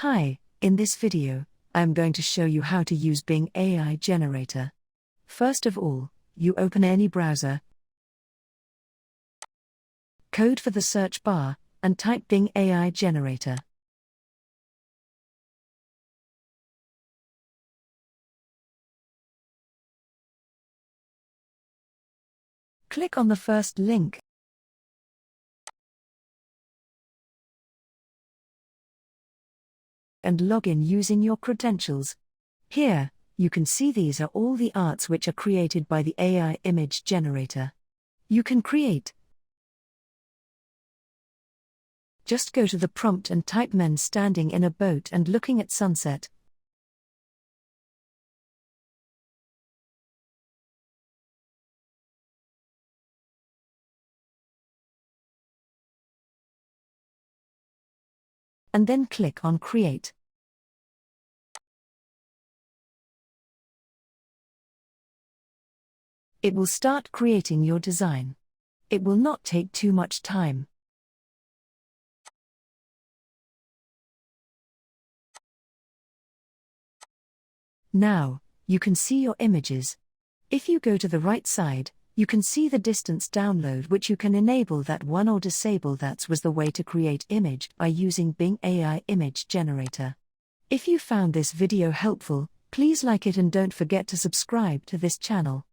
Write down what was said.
Hi, in this video, I'm going to show you how to use Bing AI Generator. First of all, you open any browser, code for the search bar, and type Bing AI Generator. Click on the first link. And log in using your credentials. Here, you can see these are all the arts which are created by the AI image generator. You can create. Just go to the prompt and type men standing in a boat and looking at sunset. And then click on Create. It will start creating your design. It will not take too much time. Now, you can see your images. If you go to the right side, you can see the distance download, which you can enable that one or disable. That was the way to create image by using Bing AI Image Generator. If you found this video helpful, please like it and don't forget to subscribe to this channel.